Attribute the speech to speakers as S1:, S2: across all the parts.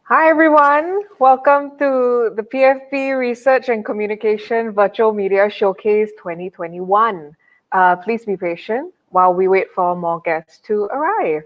S1: Hi everyone, welcome to the PFP Research and Communication Virtual Media Showcase 2021. Please be patient while we wait for more guests to arrive.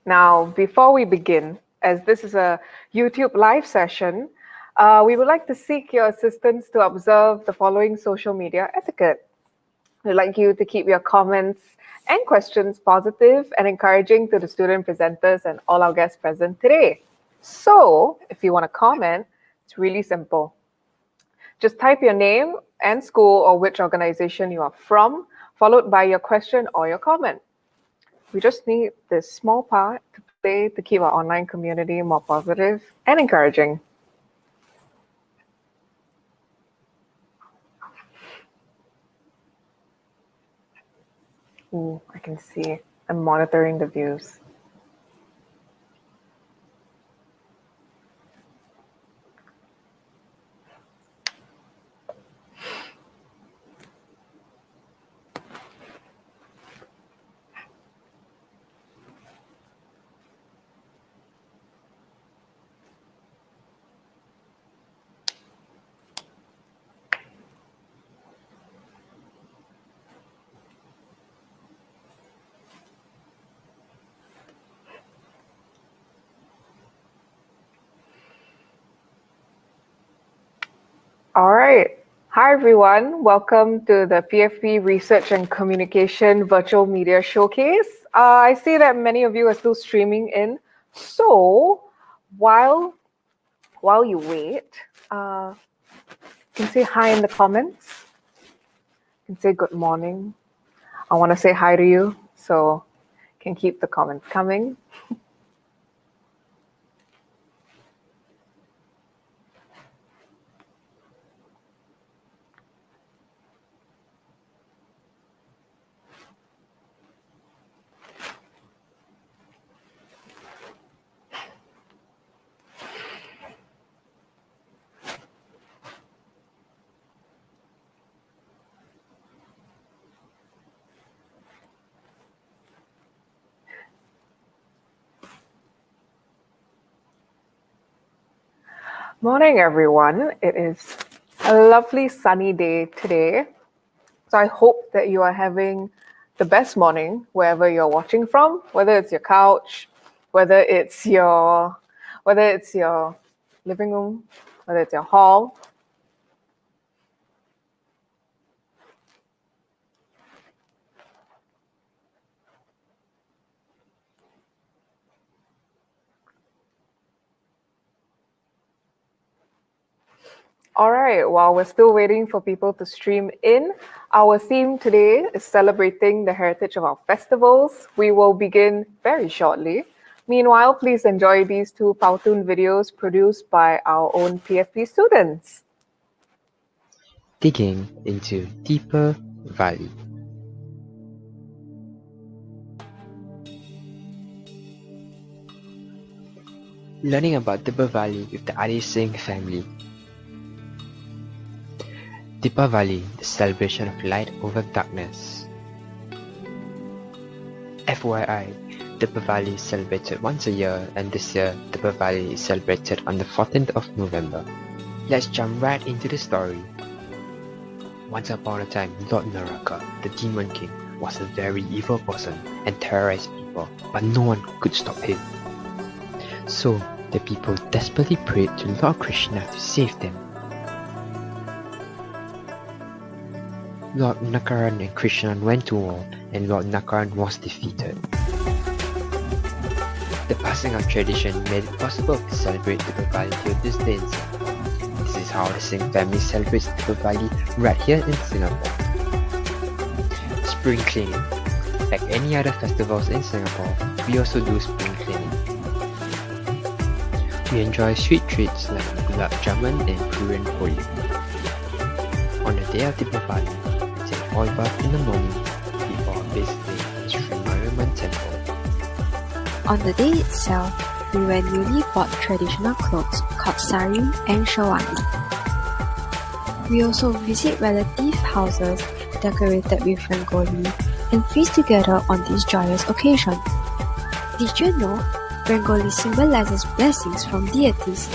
S1: Now, before we begin, as this is a YouTube live session, we would like to seek your assistance to observe the following social media etiquette. We'd like you to keep your comments and questions positive and encouraging to the student presenters and all our guests present today. So, if you want to comment, it's really simple. Just type your name and school or which organization you are from, followed by your question or your comment. We just need this small part to play to keep our online community more positive and encouraging. Ooh, I can see. I'm monitoring the views. All right. Hi, everyone. Welcome to the PFP Research and Communication Virtual Media Showcase. I see that many of you are still streaming in. So while you wait, you can say hi in the comments. You can say good morning. I want to say hi to you, so you can keep the comments coming. Morning, everyone. It is a lovely sunny day today. So I hope that you are having the best morning wherever you're watching from, whether it's your couch, whether it's your living room, whether it's your hall. All right, while we're still waiting for people to stream in, our theme today is celebrating the heritage of our festivals. We will begin very shortly. Meanwhile, please enjoy these two Powtoon videos produced by our own PFP students.
S2: Digging into Deeper Valley. Learning about Deeper Valley with the Adi Singh family. Deepavali, the celebration of light over darkness. FYI, Deepavali is celebrated once a year, and this year, Deepavali is celebrated on the 14th of November. Let's jump right into the story. Once upon a time, Lord Naraka, the Demon King, was a very evil person and terrorized people, but no one could stop him. So, the people desperately prayed to Lord Krishna to save them. Lord Nakaran and Krishna went to war, and Lord Nakaran was defeated. The passing of tradition made it possible to celebrate Deepavali till this day in Singapore. This is how the Singh family celebrates Deepavali right here in Singapore. Spring cleaning. Like any other festivals in Singapore, we also do spring cleaning. We enjoy sweet treats like gulab jamun and puran poli. On the day of Deepavali, we take oil bath in the morning before visiting the Sri Mariamman temple.
S3: On the day itself, we wear newly bought traditional clothes called sari and sherwani. We also visit relative houses decorated with rangoli and feast together on this joyous occasion. Did you know rangoli symbolizes blessings from deities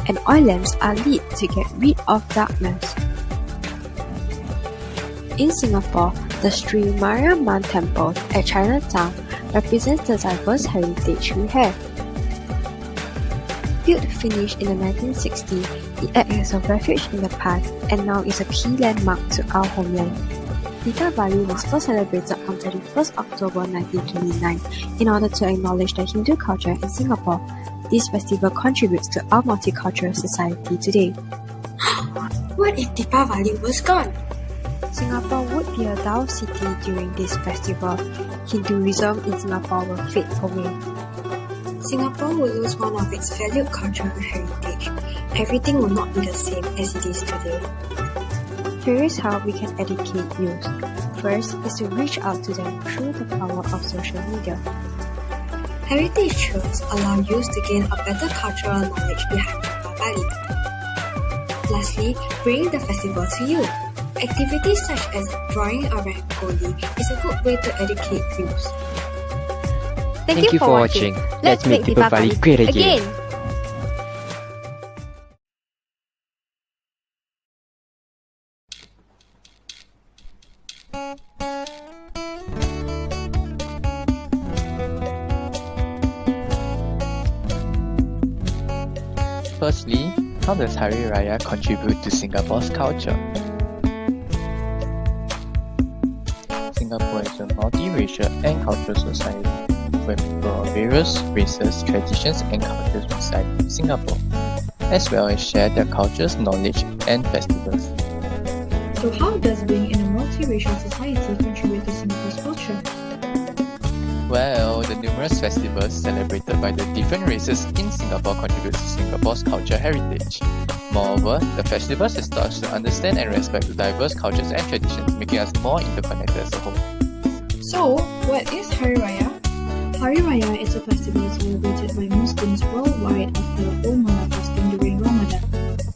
S3: and oil lamps are lit to get rid of darkness? In Singapore, the Sri Mariamman Temple at Chinatown represents the diverse heritage we have. Built finished in the 1960s, it acts as a refuge in the past and now is a key landmark to our homeland. Deepavali was first celebrated on 31st October 1929 in order to acknowledge the Hindu culture in Singapore. This festival contributes to our multicultural society today.
S4: What if Deepavali was gone?
S3: Singapore would be a dull city during this festival. Hinduism in Singapore will fade away.
S4: Singapore will lose one of its valued cultural heritage. Everything will not be the same as it is today.
S3: Here is how we can educate youth. First is to reach out to them through the power of social media.
S4: Heritage tours allow youth to gain a better cultural knowledge behind Deepavali. Lastly, bring the festival to you. Activities such as drawing a rangoli is a good way to educate youth.
S2: Thank you for watching. Let's make Deepavali great again.
S5: Firstly, how does Hari Raya contribute to Singapore's culture? Singapore is a multiracial and cultural society where people of various races, traditions and cultures reside in Singapore, as well as share their cultures, knowledge and festivals.
S6: So how does being in a multiracial society contribute to Singapore's culture?
S5: Well, the numerous festivals celebrated by the different races in Singapore contribute to Singapore's cultural heritage. Moreover, the festivals assist us to understand and respect the diverse cultures and traditions, making us more interconnected as a whole.
S6: So, what is Hari Raya? Hari Raya is a festival celebrated by Muslims worldwide after a whole month of fasting during Ramadan.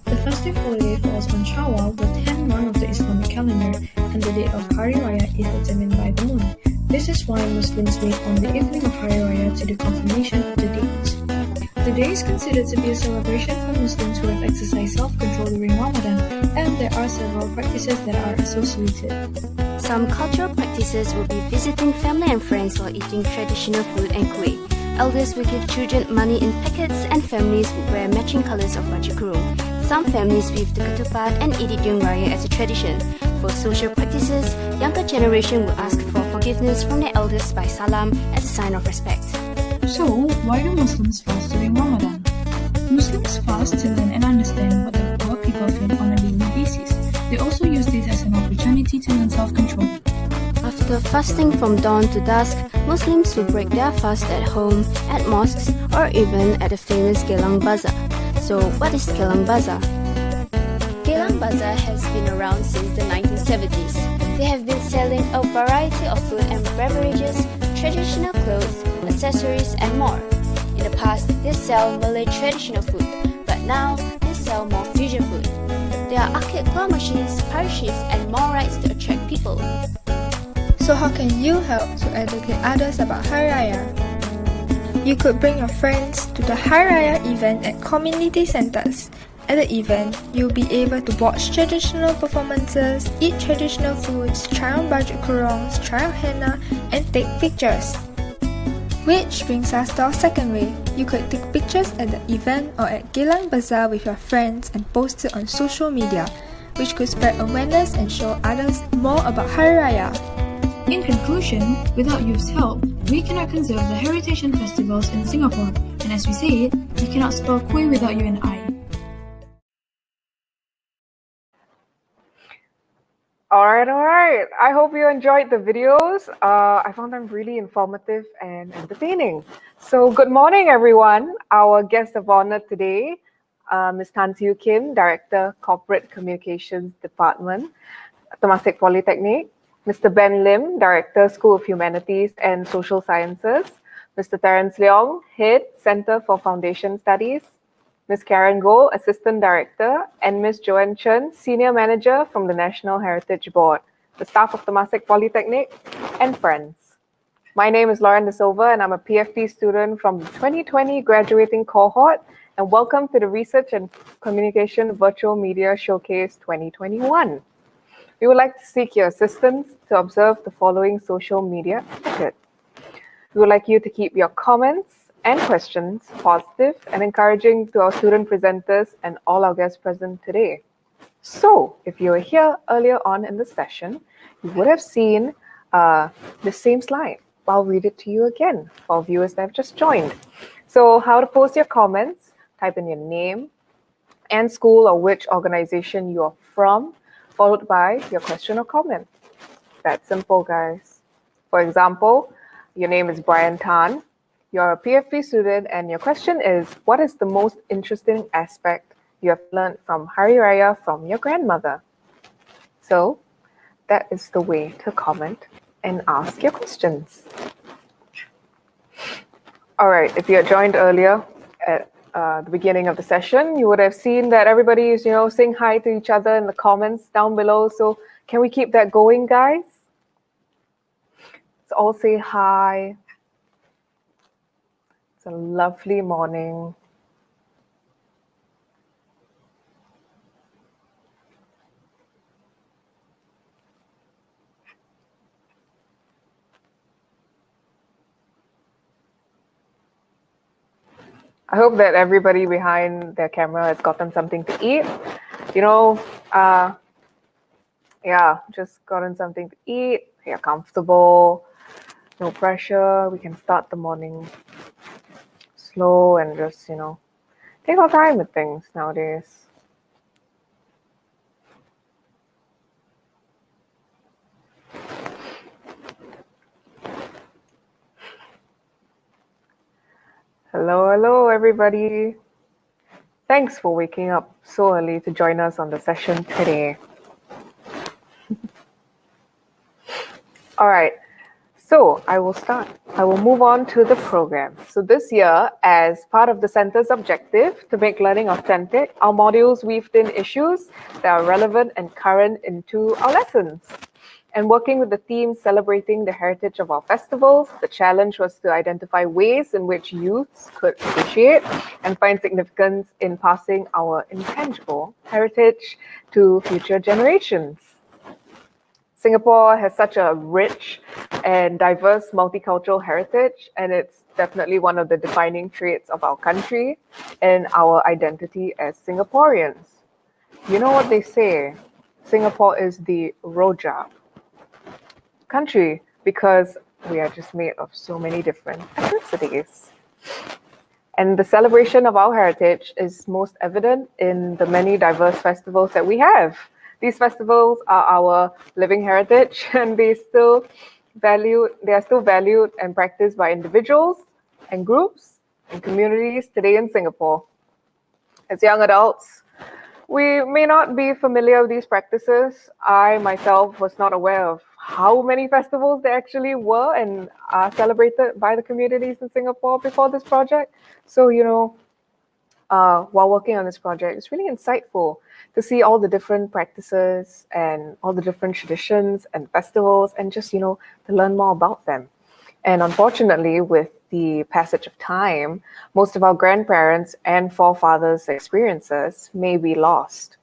S6: The festive holiday falls on Shawwal, the 10th month of the Islamic calendar, and the date of Hari Raya is determined by the moon. This is why Muslims wait on the evening of Hari Raya to do confirmation of the date. The day is considered to be a celebration for Muslims who have exercised self-control during Ramadan, and there are several practices that are associated.
S7: Some cultural practices will be visiting family and friends while eating traditional food and kueh. Elders will give children money in packets and families will wear matching colours of baju kurung. Some families weave the ketupat and eat it during Raya as a tradition. For social practices, younger generation will ask for forgiveness from their elders by salam as a sign of respect.
S6: So, why do Muslims fast during Ramadan? Muslims fast to learn and understand what the poor people feel on a daily basis. They also use this as an opportunity to learn self-control.
S7: After fasting from dawn to dusk, Muslims will break their fast at home, at mosques, or even at the famous Geylang Bazaar. So, what is Geylang Bazaar? Geylang Bazaar has been around since the 1970s. They have been selling a variety of food and beverages, traditional clothes, accessories, and more. In the past, they sell Malay traditional food, but now they sell more fusion food. There are arcade claw machines, pirate ships, and more rides to attract people.
S8: So how can you help to educate others about Hari Raya? You could bring your friends to the Hari Raya event at community centres. At the event, you'll be able to watch traditional performances, eat traditional foods, try on baju kurongs, try on henna, and take pictures. Which brings us to our second way. You could take pictures at the event or at Geylang Bazaar with your friends and post it on social media, which could spread awareness and show others more about Hari Raya.
S6: In conclusion, without youth's help, we cannot conserve the heritage and festivals in Singapore, and as we say it, we cannot spell kuih without you and I.
S1: All right. I hope you enjoyed the videos. I found them really informative and entertaining. So good morning, everyone. Our guest of honor today, Ms. Tan Siu Kim, Director, Corporate Communications Department, Temasek Polytechnic, Mr. Ben Lim, Director, School of Humanities and Social Sciences, Mr. Terence Leong, Head, Center for Foundation Studies, Ms. Karen Goh, Assistant Director, and Ms. Joanne Chen, Senior Manager from the National Heritage Board, the staff of Temasek Polytechnic, and friends. My name is Lauren De Silva, and I'm a PFP student from the 2020 graduating cohort, and welcome to the Research and Communication Virtual Media Showcase 2021. We would like to seek your assistance to observe the following social media etiquette. We would like you to keep your comments and questions positive and encouraging to our student presenters and all our guests present today. So, if you were here earlier on in the session, you would have seen the same slide. I'll read it to you again for viewers that have just joined. So, how to post your comments, type in your name and school or which organization you are from, followed by your question or comment. That's simple, guys. For example, your name is Brian Tan. You're a PFP student, and your question is, what is the most interesting aspect you have learned from Hari Raya from your grandmother? So that is the way to comment and ask your questions. All right, if you had joined earlier at the beginning of the session, you would have seen that everybody is, saying hi to each other in the comments down below. So can we keep that going, guys? Let's all say hi. It's a lovely morning. I hope that everybody behind their camera has gotten something to eat. Just gotten something to eat. You're comfortable, no pressure. We can start the morning slow and just, take our time with things nowadays. Hello, everybody. Thanks for waking up so early to join us on the session today. All right, so I will start. I will move on to the program. So this year, as part of the center's objective to make learning authentic, our modules weaved in issues that are relevant and current into our lessons. And working with the team celebrating the heritage of our festivals, the challenge was to identify ways in which youths could appreciate and find significance in passing our intangible heritage to future generations. Singapore has such a rich and diverse multicultural heritage, and it's definitely one of the defining traits of our country and our identity as Singaporeans. You know what they say? Singapore is the rojak country because we are just made of so many different ethnicities. And the celebration of our heritage is most evident in the many diverse festivals that we have. These festivals are our living heritage, and they are still valued and practiced by individuals and groups and communities today in Singapore. As young adults, we may not be familiar with these practices. I myself was not aware of how many festivals there actually were and are celebrated by the communities in Singapore before this project. So, while working on this project, it's really insightful to see all the different practices and all the different traditions and festivals and just, to learn more about them. And unfortunately, with the passage of time, most of our grandparents and forefathers' experiences may be lost.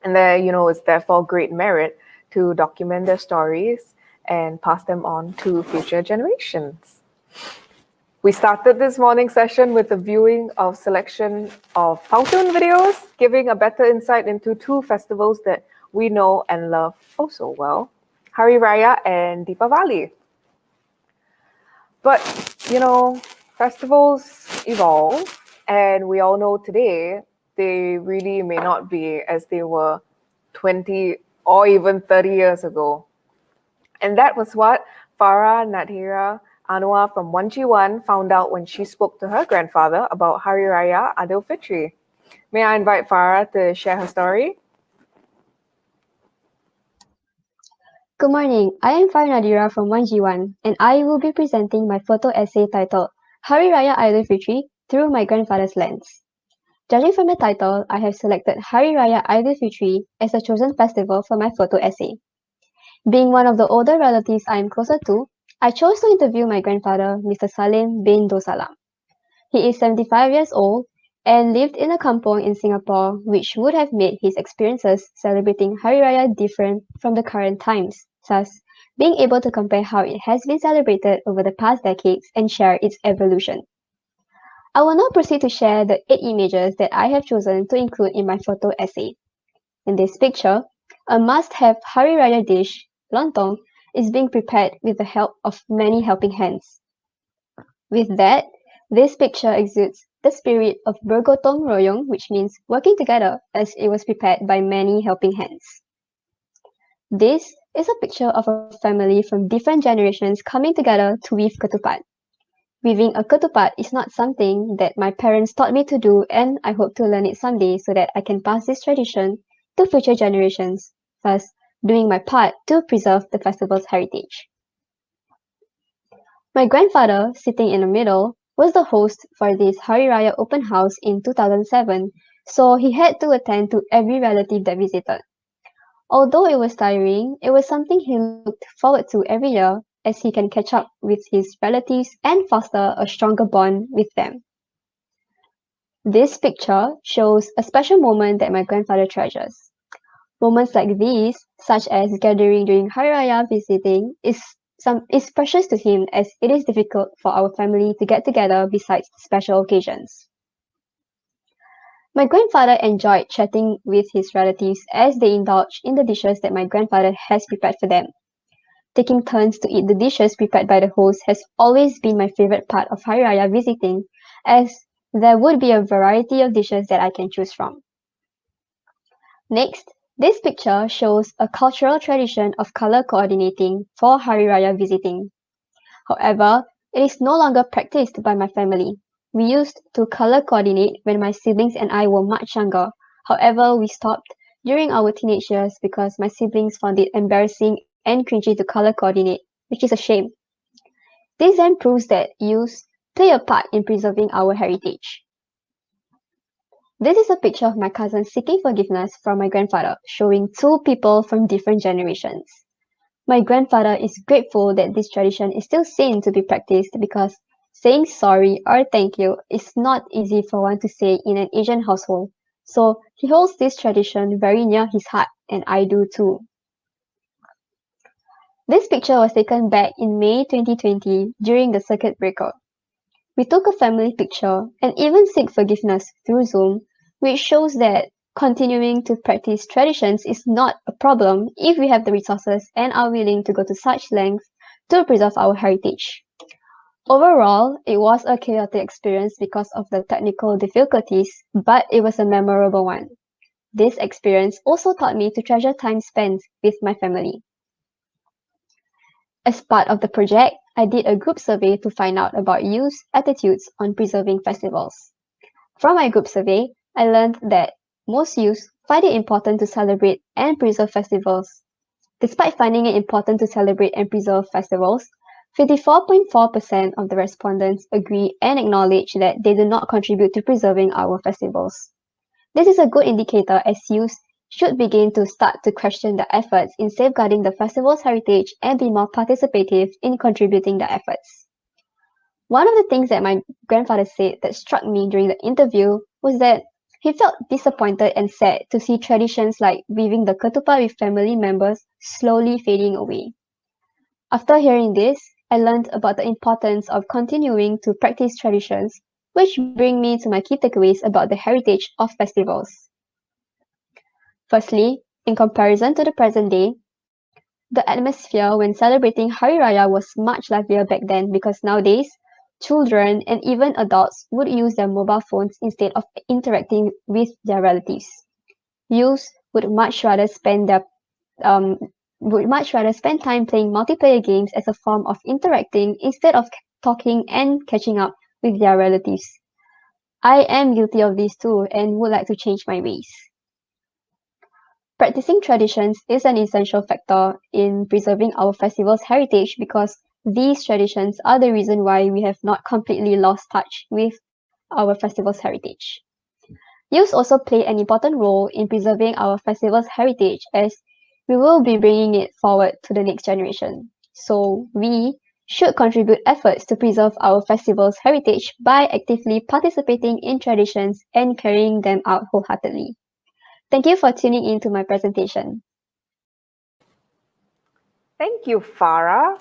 S1: And there, is therefore great merit to document their stories and pass them on to future generations. We started this morning session with a viewing of selection of cartoon videos, giving a better insight into two festivals that we know and love oh so well, Hari Raya and Deepavali. But, you know, festivals evolve, and we all know today they really may not be as they were 20 or even 30 years ago. And that was what Farah Nadhira Anwar from 1G1 found out when she spoke to her grandfather about Hari Raya Adil Fitri. May I invite Farah to share her story?
S9: Good morning, I am Farah Nadira from 1G1 and I will be presenting my photo essay titled Hari Raya Idul Fitri through my grandfather's lens. Judging from the title, I have selected Hari Raya Idul Fitri as a chosen festival for my photo essay. Being one of the older relatives I am closer to, I chose to interview my grandfather, Mr. Salim bin Dosalam. He is 75 years old and lived in a kampong in Singapore, which would have made his experiences celebrating Hari Raya different from the current times, thus being able to compare how it has been celebrated over the past decades and share its evolution. I will now proceed to share the 8 images that I have chosen to include in my photo essay. In this picture, a must-have Hari Raya dish, lontong, is being prepared with the help of many helping hands. With that, this picture exudes the spirit of bergotong royong, which means working together, as it was prepared by many helping hands. This is a picture of a family from different generations coming together to weave ketupat. Weaving a ketupat is not something that my parents taught me to do, and I hope to learn it someday so that I can pass this tradition to future generations, thus doing my part to preserve the festival's heritage. My grandfather, sitting in the middle, was the host for this Hari Raya open house in 2007, so he had to attend to every relative that visited. Although it was tiring, it was something he looked forward to every year as he can catch up with his relatives and foster a stronger bond with them. This picture shows a special moment that my grandfather treasures. Moments like these, such as gathering during Hari Raya visiting, is precious to him as it is difficult for our family to get together besides special occasions. My grandfather enjoyed chatting with his relatives as they indulged in the dishes that my grandfather has prepared for them. Taking turns to eat the dishes prepared by the host has always been my favorite part of Hari Raya visiting, as there would be a variety of dishes that I can choose from. Next, this picture shows a cultural tradition of color coordinating for Hari Raya visiting. However, it is no longer practiced by my family. We used to color coordinate when my siblings and I were much younger. However, we stopped during our teenage years because my siblings found it embarrassing and cringy to color coordinate, which is a shame. This then proves that youths play a part in preserving our heritage. This is a picture of my cousin seeking forgiveness from my grandfather, showing two people from different generations. My grandfather is grateful that this tradition is still seen to be practiced because saying sorry or thank you is not easy for one to say in an Asian household. So he holds this tradition very near his heart, and I do too. This picture was taken back in May 2020 during the circuit breaker. We took a family picture and even seek forgiveness through Zoom, which shows that continuing to practice traditions is not a problem if we have the resources and are willing to go to such lengths to preserve our heritage. Overall, it was a chaotic experience because of the technical difficulties, but it was a memorable one. This experience also taught me to treasure time spent with my family. As part of the project, I did a group survey to find out about youth attitudes on preserving festivals. From my group survey, I learned that most youths find it important to celebrate and preserve festivals. Despite finding it important to celebrate and preserve festivals, 54.4% of the respondents agree and acknowledge that they do not contribute to preserving our festivals. This is a good indicator as youths should begin to start to question the efforts in safeguarding the festival's heritage and be more participative in contributing the efforts. One of the things that my grandfather said that struck me during the interview was that he felt disappointed and sad to see traditions like weaving the ketupat with family members slowly fading away. After hearing this, I learned about the importance of continuing to practice traditions, which bring me to my key takeaways about the heritage of festivals. Firstly, in comparison to the present day, The atmosphere when celebrating Hari Raya was much livelier back then because nowadays, children and even adults would use their mobile phones instead of interacting with their relatives. Youths um, would much rather spend time playing multiplayer games as a form of interacting instead of talking and catching up with their relatives. I am guilty of this too and would like to change my ways. Practicing traditions is an essential factor in preserving our festival's heritage because these traditions are the reason why we have not completely lost touch with our festival's heritage. Youth also play an important role in preserving our festival's heritage as we will be bringing it forward to the next generation. So we should contribute efforts to preserve our festival's heritage by actively participating in traditions and carrying them out wholeheartedly. Thank you for tuning in to my presentation.
S1: Thank you, Farah.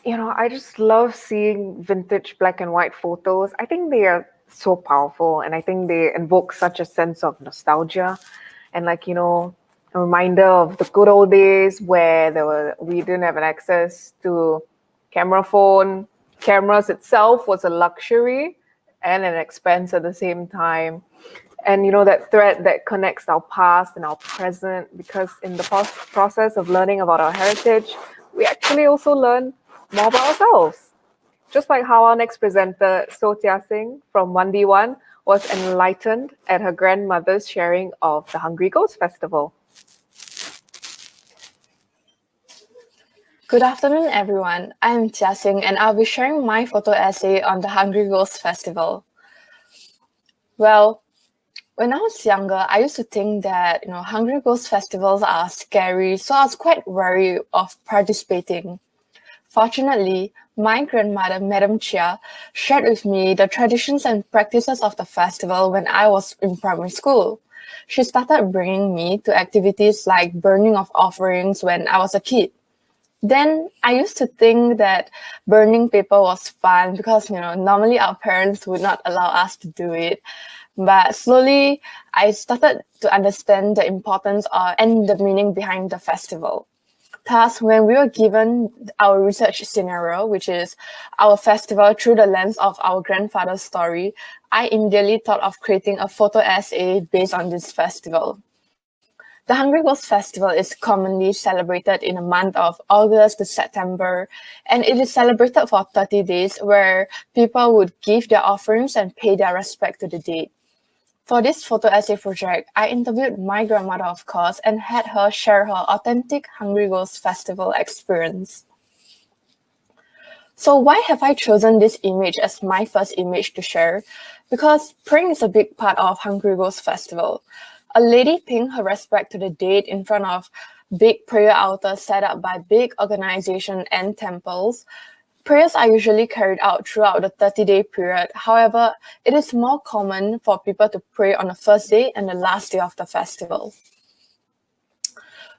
S1: I just love seeing vintage black and white photos. I think they are so powerful and I think they invoke such a sense of nostalgia and a reminder of the good old days where we didn't have an access to camera phone. Cameras itself was a luxury and an expense at the same time. And that thread that connects our past and our present, because in the process of learning about our heritage, we actually also learn more about ourselves. Just like how our next presenter, Sotia Singh from 1D1, was enlightened at her grandmother's sharing of the Hungry Ghost Festival.
S10: Good afternoon, everyone. I'm Jia Singh, and I'll be sharing my photo essay on the Hungry Ghost Festival. Well, when I was younger, I used to think that Hungry Ghost festivals are scary, so I was quite wary of participating. Fortunately, my grandmother, Madam Chia, shared with me the traditions and practices of the festival when I was in primary school. She started bringing me to activities like burning of offerings when I was a kid. Then I used to think that burning paper was fun because, normally our parents would not allow us to do it. But slowly, I started to understand the importance and the meaning behind the festival. Thus, when we were given our research scenario, which is our festival through the lens of our grandfather's story, I immediately thought of creating a photo essay based on this festival. The Hungry Ghost Festival is commonly celebrated in the month of August to September, and it is celebrated for 30 days where people would give their offerings and pay their respect to the dead. For this photo essay project, I interviewed my grandmother, of course, and had her share her authentic Hungry Ghost Festival experience. So why have I chosen this image as my first image to share? Because praying is a big part of Hungry Ghost Festival. A lady paying her respect to the dead in front of big prayer altars set up by big organizations and temples. Prayers are usually carried out throughout the 30-day period. However, it is more common for people to pray on the first day and the last day of the festival.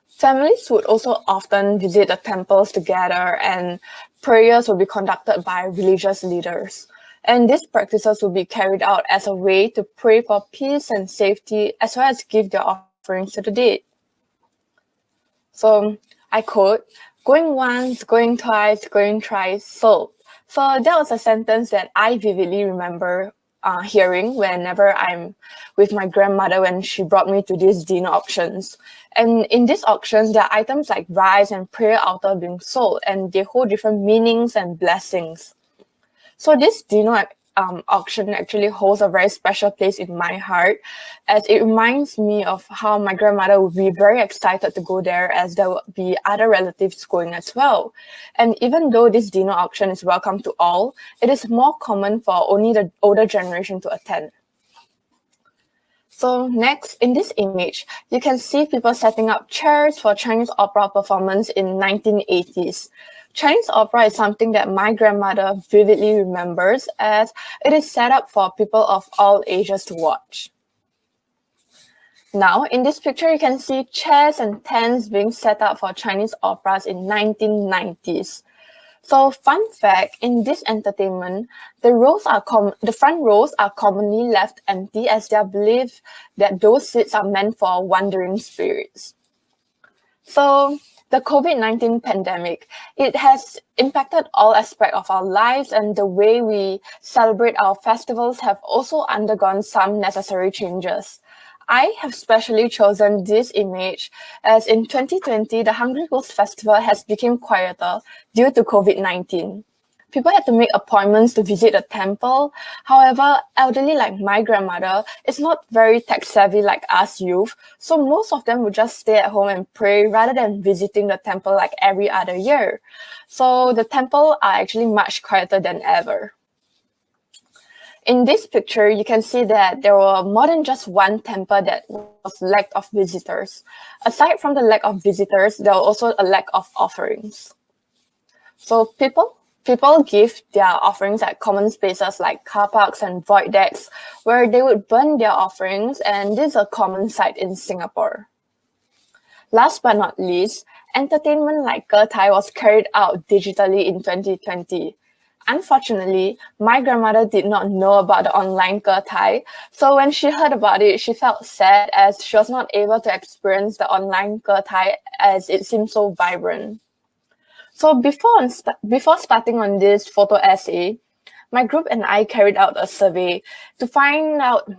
S10: Families would also often visit the temples together, and prayers will be conducted by religious leaders. And these practices will be carried out as a way to pray for peace and safety, as well as give their offerings to the dead. So I quote, "Going once, going twice, going thrice, sold." So that was a sentence that I vividly remember hearing whenever I'm with my grandmother when she brought me to these dinner auctions. And in these auctions, there are items like rice and prayer altar being sold, and they hold different meanings and blessings. So this dinner auction actually holds a very special place in my heart, as it reminds me of how my grandmother would be very excited to go there, as there would be other relatives going as well. And even though this dinner auction is welcome to all, it is more common for only the older generation to attend. So next, in this image, you can see people setting up chairs for Chinese opera performance in 1980s. Chinese opera is something that my grandmother vividly remembers, as it is set up for people of all ages to watch. Now, in this picture, you can see chairs and tents being set up for Chinese operas in 1990s. So, fun fact, in this entertainment, the front rows are commonly left empty, as they are believed that those seats are meant for wandering spirits. So, the COVID-19 pandemic, it has impacted all aspects of our lives, and the way we celebrate our festivals have also undergone some necessary changes. I have specially chosen this image as in 2020, the Hungry Ghost Festival has become quieter due to COVID-19. People had to make appointments to visit a temple. However, elderly like my grandmother is not very tech savvy like us youth, so most of them would just stay at home and pray rather than visiting the temple like every other year. So the temple are actually much quieter than ever. In this picture, you can see that there were more than just one temple that was lack of visitors. Aside from the lack of visitors, there was also a lack of offerings. So people give their offerings at common spaces like car parks and void decks, where they would burn their offerings, and this is a common sight in Singapore. Last but not least, entertainment like Getai was carried out digitally in 2020. Unfortunately, my grandmother did not know about the online Getai, so when she heard about it, she felt sad as she was not able to experience the online Getai as it seemed so vibrant. So before starting on this photo essay, my group and I carried out a survey to find out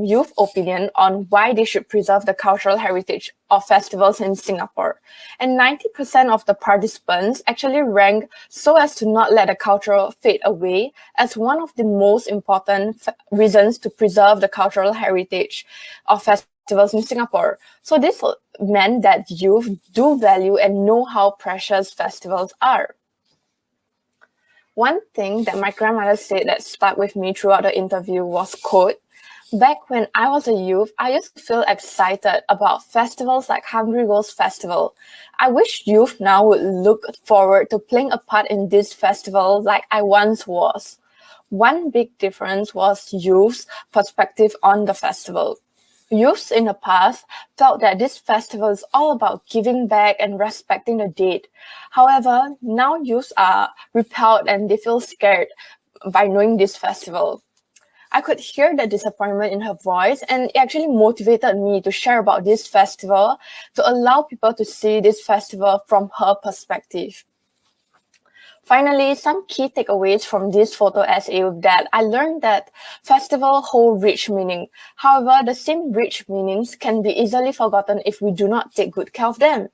S10: youth opinion on why they should preserve the cultural heritage of festivals in Singapore. And 90% of the participants actually ranked so as to not let the culture fade away as one of the most important reasons to preserve the cultural heritage of festivals in Singapore. So this meant that youth do value and know how precious festivals are. One thing that my grandmother said that stuck with me throughout the interview was, quote, "Back when I was a youth, I used to feel excited about festivals like Hungry Ghost Festival. I wish youth now would look forward to playing a part in this festival like I once was." One big difference was youth's perspective on the festival. Youths in the past felt that this festival is all about giving back and respecting the dead. However, now youths are repelled and they feel scared by knowing this festival. I could hear the disappointment in her voice, and it actually motivated me to share about this festival to allow people to see this festival from her perspective. Finally, some key takeaways from this photo essay with that I learned that festivals hold rich meaning. However, the same rich meanings can be easily forgotten if we do not take good care of them.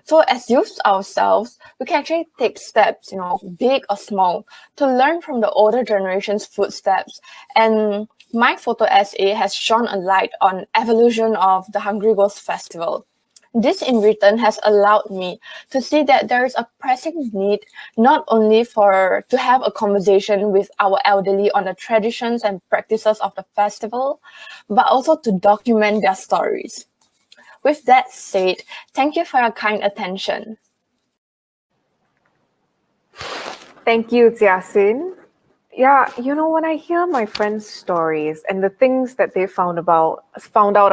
S10: So as youths ourselves, we can actually take steps, big or small, to learn from the older generation's footsteps. And my photo essay has shone a light on evolution of the Hungry Ghost Festival. This in return has allowed me to see that there is a pressing need not only to have a conversation with our elderly on the traditions and practices of the festival, but also to document their stories. With that said, thank you for your kind attention.
S1: Thank you, Jiaxin. Yeah, when I hear my friends' stories and the things that they found out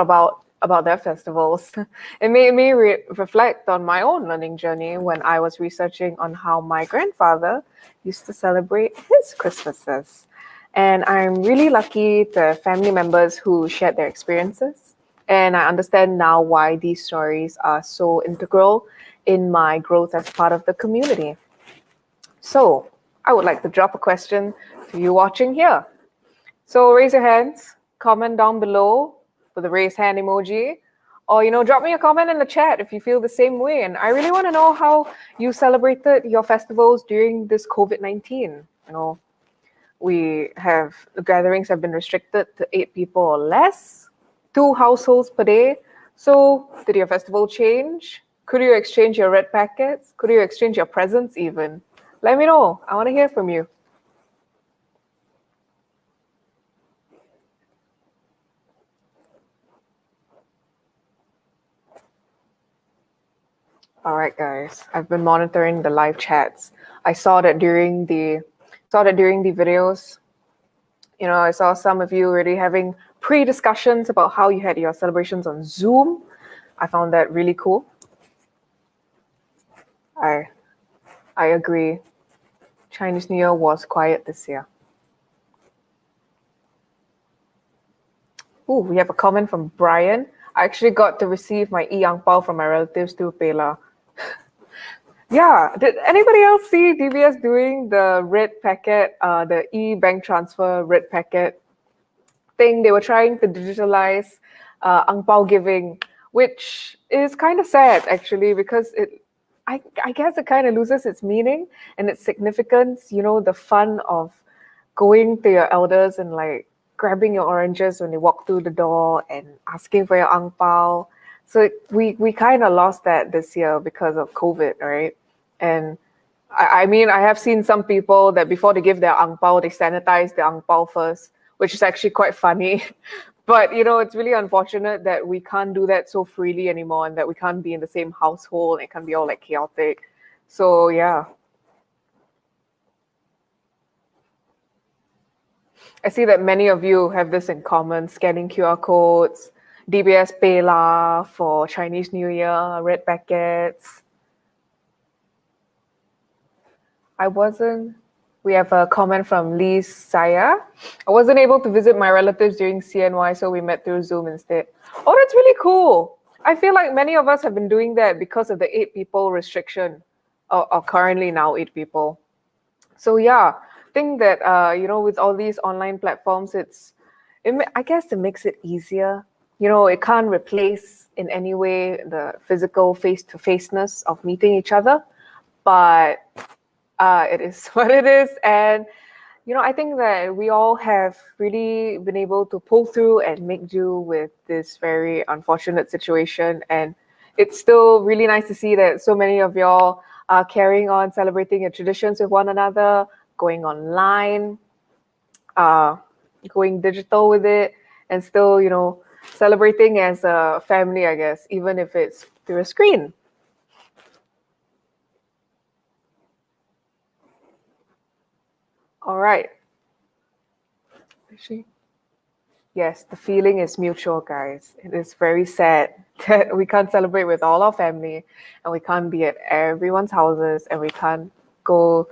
S1: about their festivals, it made me reflect on my own learning journey when I was researching on how my grandfather used to celebrate his Christmases. And I'm really lucky to have family members who shared their experiences. And I understand now why these stories are so integral in my growth as part of the community. So I would like to drop a question to you watching here. So raise your hands, comment down below with the raise hand emoji, or drop me a comment in the chat if you feel the same way. And I really want to know how you celebrated your festivals during this COVID-19. The gatherings have been restricted to 8 people or less, 2 households per day. So did your festival change? Could you exchange your red packets? Could you exchange your presents even? Let me know. I want to hear from you. All right, guys. I've been monitoring the live chats. I saw that during the videos. I saw some of you already having pre-discussions about how you had your celebrations on Zoom. I found that really cool. I agree. Chinese New Year was quiet this year. Ooh, we have a comment from Brian. I actually got to receive my e-ang pao from my relatives through PayLah. Yeah, did anybody else see DBS doing the red packet, the e-bank transfer red packet thing? They were trying to digitalize ang pao giving, which is kind of sad actually because I guess it kind of loses its meaning and its significance. You know, the fun of going to your elders and like grabbing your oranges when they walk through the door and asking for your ang pao. So we kind of lost that this year because of COVID, right? And I mean, I have seen some people that before they give their ang pao, they sanitize the ang pao first, which is actually quite funny. But you know, it's really unfortunate that we can't do that so freely anymore, and that we can't be in the same household. It can be all like chaotic. So yeah, I see that many of you have this in common: scanning QR codes, DBS PayLah for Chinese New Year, red packets. I wasn't. We have a comment from Lee Saya. I wasn't able to visit my relatives during CNY, so we met through Zoom instead. Oh, that's really cool. I feel like many of us have been doing that because of the 8 people restriction, or currently now 8 people. So yeah, I think that you know, with all these online platforms, I guess it makes it easier. You know, it can't replace in any way the physical face-to-faceness of meeting each other, but it is what it is. And, you know, I think that we all have really been able to pull through and make do with this very unfortunate situation. And it's still really nice to see that so many of y'all are carrying on celebrating your traditions with one another, going online, uh, going digital with it, and still, you know, celebrating as a family, I guess, even if it's through a screen. All right. Actually, yes, the feeling is mutual, guys. It is very sad that we can't celebrate with all our family and we can't be at everyone's houses and we can't go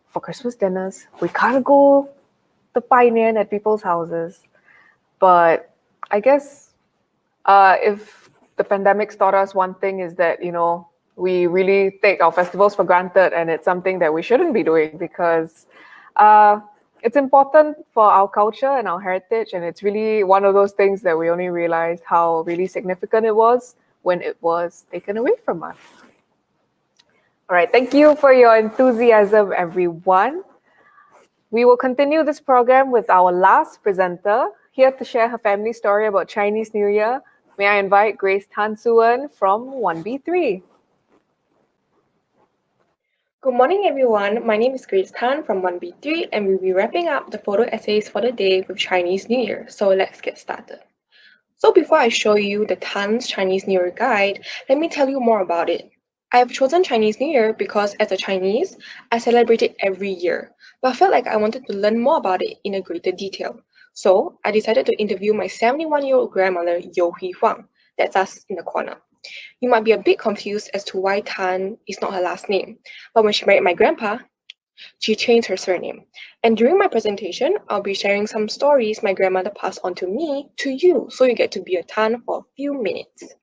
S1: for Christmas dinners. We can't go to pioneer at people's houses. But I guess if the pandemic's taught us one thing is that, you know, we really take our festivals for granted, and it's something that we shouldn't be doing because it's important for our culture and our heritage, and it's really one of those things that we only realized how really significant it was when it was taken away from us. All right, thank you for your enthusiasm, everyone. We will continue this program with our last presenter, here to share her family story about Chinese New Year. May I invite Grace Tan Suan from 1B3.
S11: Good morning, everyone. My name is Grace Tan from 1B3, and we'll be wrapping up the photo essays for the day with Chinese New Year. So let's get started. So before I show you the Tan's Chinese New Year guide, let me tell you more about it. I have chosen Chinese New Year because as a Chinese, I celebrate it every year, but I felt like I wanted to learn more about it in a greater detail. So I decided to interview my 71-year-old grandmother, Yo Hui Huang. That's us in the corner. You might be a bit confused as to why Tan is not her last name, but when she married my grandpa, she changed her surname. And during my presentation, I'll be sharing some stories my grandmother passed on to me to you, so you get to be a Tan for a few minutes.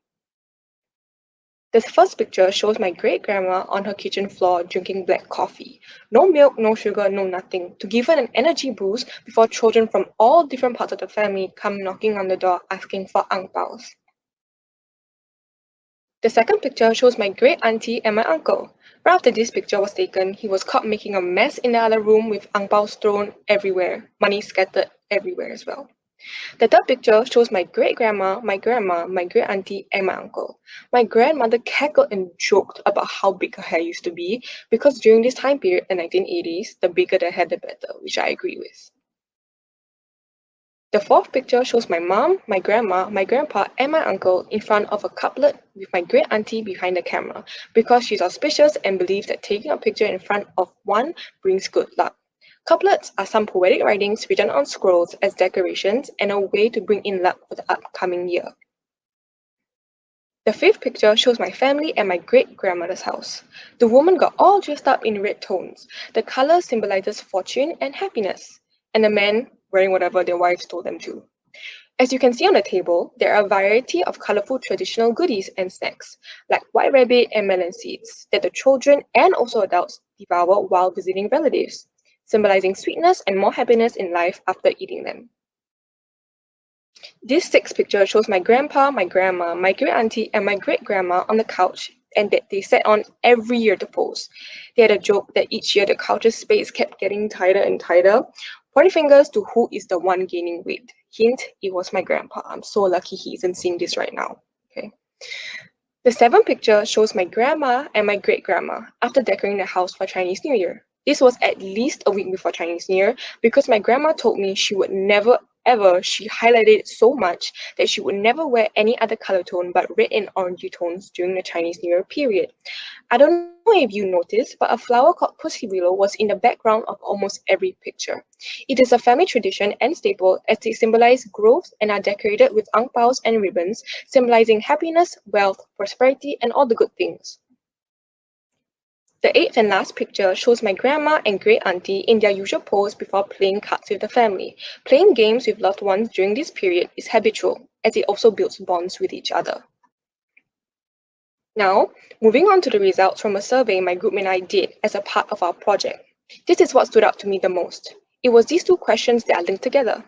S11: This first picture shows my great-grandma on her kitchen floor drinking black coffee. No milk, no sugar, no nothing, to give her an energy boost before children from all different parts of the family come knocking on the door asking for ang paos. The second picture shows my great auntie and my uncle. Right after this picture was taken, he was caught making a mess in the other room with ang paos thrown everywhere, money scattered everywhere as well. The third picture shows my great-grandma, my grandma, my great-auntie, and my uncle. My grandmother cackled and joked about how big her hair used to be, because during this time period, the 1980s, the bigger the hair, the better, which I agree with. The fourth picture shows my mom, my grandma, my grandpa, and my uncle in front of a couplet with my great-auntie behind the camera, because she's auspicious and believes that taking a picture in front of one brings good luck. Couplets are some poetic writings written on scrolls as decorations and a way to bring in luck for the upcoming year. The fifth picture shows my family at my great-grandmother's house. The woman got all dressed up in red tones. The color symbolizes fortune and happiness, and the men wearing whatever their wives told them to. As you can see on the table, there are a variety of colorful traditional goodies and snacks, like white rabbit and melon seeds, that the children and also adults devour while visiting relatives, symbolizing sweetness and more happiness in life after eating them. This sixth picture shows my grandpa, my grandma, my great auntie, and my great grandma on the couch, and that they sat on every year to pose. They had a joke that each year the couch's space kept getting tighter and tighter, pointing fingers to who is the one gaining weight. Hint, it was my grandpa. I'm so lucky he isn't seeing this right now. Okay. The seventh picture shows my grandma and my great grandma after decorating the house for Chinese New Year. This was at least a week before Chinese New Year because my grandma told me she would never ever, she highlighted it so much that she would never wear any other color tone but red and orangey tones during the Chinese New Year period. I don't know if you noticed, but a flower called pussy willow was in the background of almost every picture. It is a family tradition and staple as they symbolize growth and are decorated with ang paos and ribbons, symbolizing happiness, wealth, prosperity, and all the good things. The eighth and last picture shows my grandma and great auntie in their usual pose before playing cards with the family. Playing games with loved ones during this period is habitual, as it also builds bonds with each other. Now, moving on to the results from a survey my group and I did as a part of our project. This is what stood out to me the most. It was these two questions that are linked together.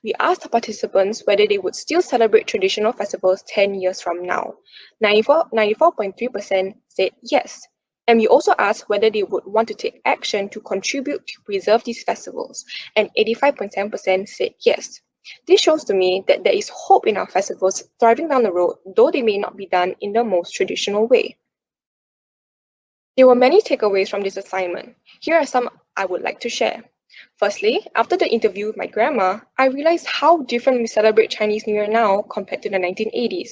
S11: We asked the participants whether they would still celebrate traditional festivals 10 years from now. 94.3% said yes. And we also asked whether they would want to take action to contribute to preserve these festivals, and 85.7% said yes. This shows to me that there is hope in our festivals thriving down the road, though they may not be done in the most traditional way. There were many takeaways from this assignment. Here are some I would like to share. Firstly, after the interview with my grandma, I realized how different we celebrate Chinese New Year now compared to the 1980s.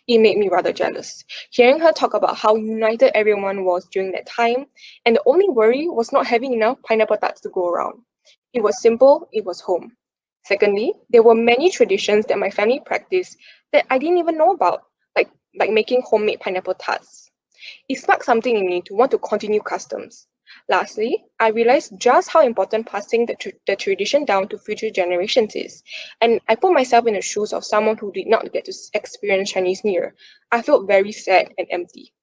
S11: It made me rather jealous. Hearing her talk about how united everyone was during that time, and the only worry was not having enough pineapple tarts to go around. It was simple, it was home. Secondly, there were many traditions that my family practiced that I didn't even know about, like making homemade pineapple tarts. It sparked something in me to want to continue customs. Lastly, I realized just how important passing the tradition down to future generations is, and I put myself in the shoes of someone who did not get to experience Chinese New Year. I felt very sad and empty.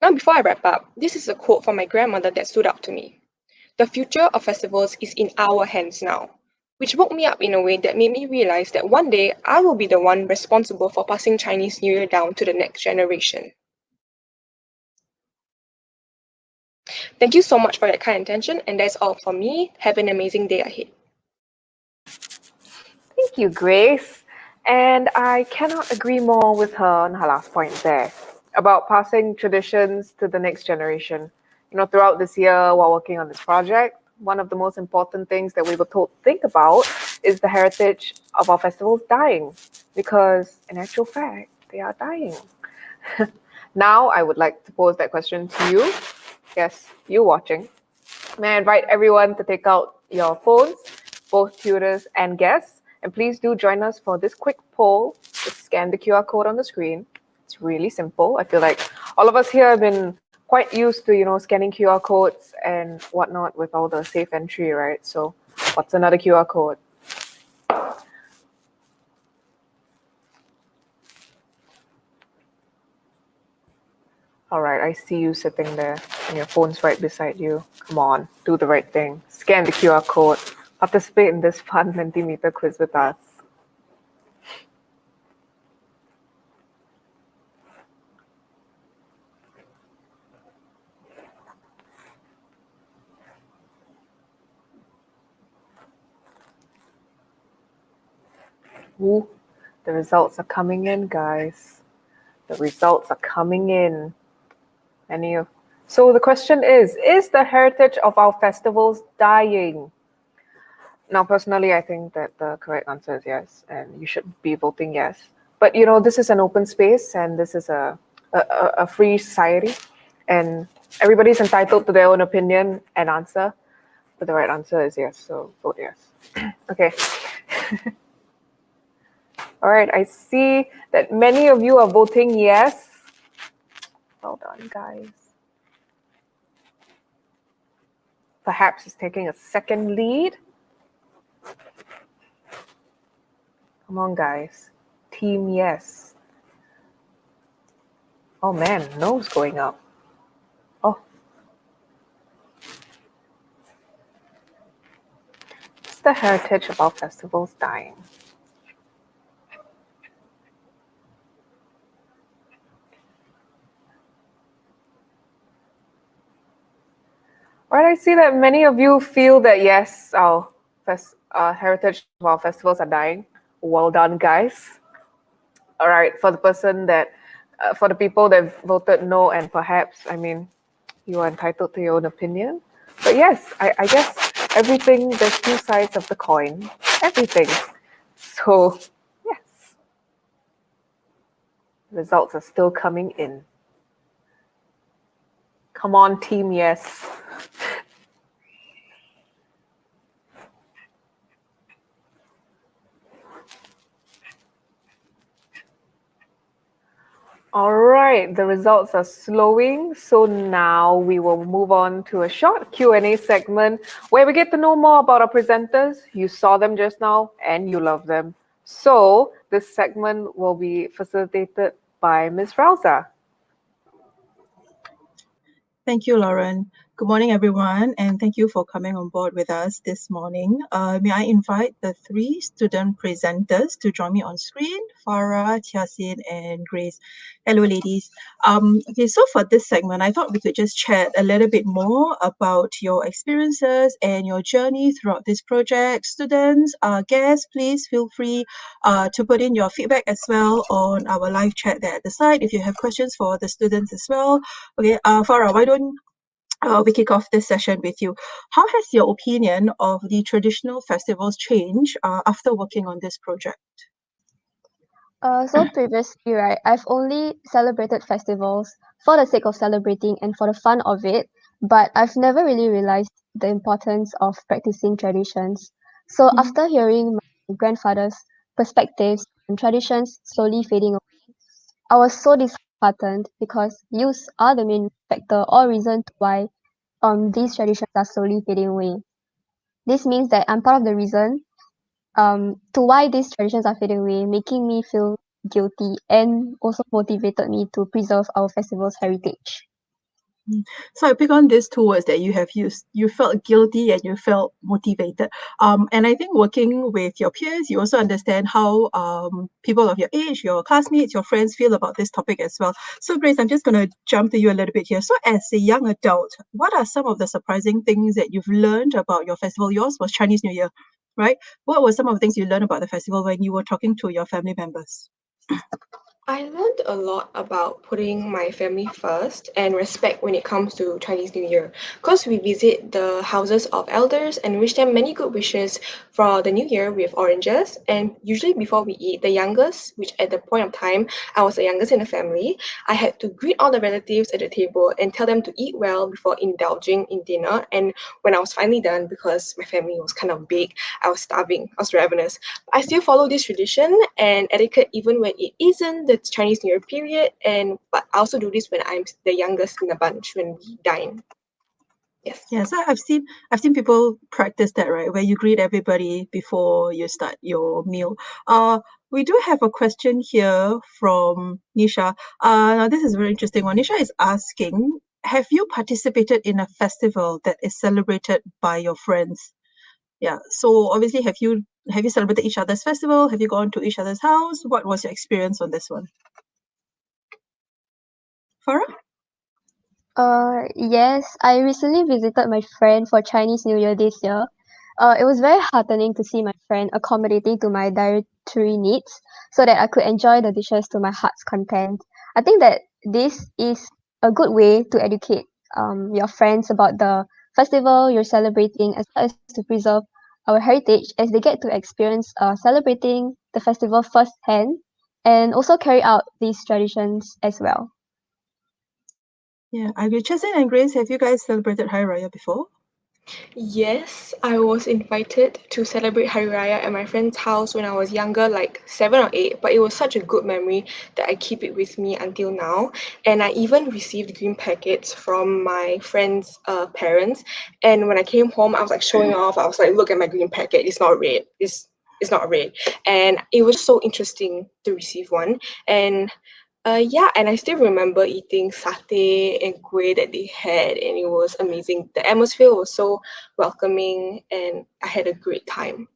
S11: Now, before I wrap up, this is a quote from my grandmother that stood out to me. The future of festivals is in our hands now, which woke me up in a way that made me realize that one day I will be the one responsible for passing Chinese New Year down to the next generation. Thank you so much for that kind attention, and that's all from me. Have an amazing day ahead.
S1: Thank you, Grace. And I cannot agree more with her on her last point there about passing traditions to the next generation. You know, throughout this year while working on this project, one of the most important things that we were told to think about is the heritage of our festivals dying, because in actual fact, they are dying. Now, I would like to pose that question to you. Yes, you watching. May I invite everyone to take out your phones, both tutors and guests, and please do join us for this quick poll. Just scan the QR code on the screen. It's really simple. I feel like all of us here have been quite used to, scanning QR codes and whatnot with all the safe entry, right? So what's another QR code? All right, I see you sitting there and your phone's right beside you. Come on, do the right thing. Scan the QR code. Participate in this fun Mentimeter quiz with us. Ooh, the results are coming in, guys. The results are coming in. So the question is the heritage of our festivals dying? Now, personally, I think that the correct answer is yes, and you should be voting yes. But, this is an open space, and this is a free society, and everybody's entitled to their own opinion and answer. But the right answer is yes, so vote yes. Okay. All right, I see that many of you are voting yes. Well done, guys. Perhaps it's taking a second lead. Come on, guys. Team yes. Oh man, nose going up. Oh, it's the heritage of our festivals dying. Right, I see that many of you feel that yes, our heritage of our festivals are dying. Well done, guys. All right, for the people that voted no, and perhaps, I mean, you are entitled to your own opinion. But yes, I guess everything, there's two sides of the coin. Everything. So, yes, results are still coming in. Come on, team, yes. All right, the results are slowing. So now we will move on to a short Q&A segment where we get to know more about our presenters. You saw them just now and you love them. So this segment will be facilitated by Ms. Rauza.
S12: Thank you, Lauren. Good morning, everyone, and thank you for coming on board with us this morning. May I invite the three student presenters to join me on screen, Farah, Tiasin, and Grace. Hello, ladies. Okay, so for this segment, I thought we could just chat a little bit more about your experiences and your journey throughout this project. Students, guests, please feel free to put in your feedback as well on our live chat there at the side if you have questions for the students as well. Okay, Farah, why don't we kick off this session with you. How has your opinion of the traditional festivals changed after working on this project?
S9: So previously, right, I've only celebrated festivals for the sake of celebrating and for the fun of it, but I've never really realized the importance of practicing traditions. So after hearing my grandfather's perspectives on traditions slowly fading away, I was so disheartened because youths are the main factor or reason why these traditions are slowly fading away. This means that I'm part of the reason to why these traditions are fading away, making me feel guilty and also motivated me to preserve our festival's heritage.
S12: So I pick on these two words that you have used. You felt guilty and you felt motivated. And I think working with your peers, you also understand how people of your age, your classmates, your friends feel about this topic as well. So Grace, I'm just going to jump to you a little bit here. So as a young adult, what are some of the surprising things that you've learned about your festival? Yours was Chinese New Year, right? What were some of the things you learned about the festival when you were talking to your family members?
S11: I learned a lot about putting my family first and respect when it comes to Chinese New Year. Because we visit the houses of elders and wish them many good wishes for the new year with oranges. And usually before we eat, the youngest, which at the point of time I was the youngest in the family, I had to greet all the relatives at the table and tell them to eat well before indulging in dinner. And when I was finally done, because my family was kind of big, I was starving, I was ravenous. I still follow this tradition and etiquette even when it isn't the Chinese New Year period. But I also do this when I'm the youngest in the bunch when we dine. Yes.
S12: Yeah, so I've seen people practice that, right? Where you greet everybody before you start your meal. We do have a question here from Nisha. Now this is a very interesting one. Nisha is asking, have you participated in a festival that is celebrated by your friends? Yeah. So obviously have you celebrated each other's festival? Have you gone to each other's house? What was your experience on this one? Farah?
S9: Yes, I recently visited my friend for Chinese New Year this year. It was very heartening to see my friend accommodating to my dietary needs so that I could enjoy the dishes to my heart's content. I think that this is a good way to educate your friends about the festival you're celebrating as well as to preserve our heritage as they get to experience celebrating the festival firsthand and also carry out these traditions as well.
S12: Yeah, I agree. Cheslin and Grace, have you guys celebrated Hari Raya before?
S11: Yes, I was invited to celebrate Hari Raya at my friend's house when I was younger, like 7 or 8, but it was such a good memory that I keep it with me until now. And I even received green packets from my friend's parents. And when I came home, I was like showing off. I was like, look at my green packet. It's not red. It's is not red. And it was so interesting to receive one. And yeah, and I still remember eating satay and kueh that they had, and it was amazing. The atmosphere was so welcoming, and I had a great time.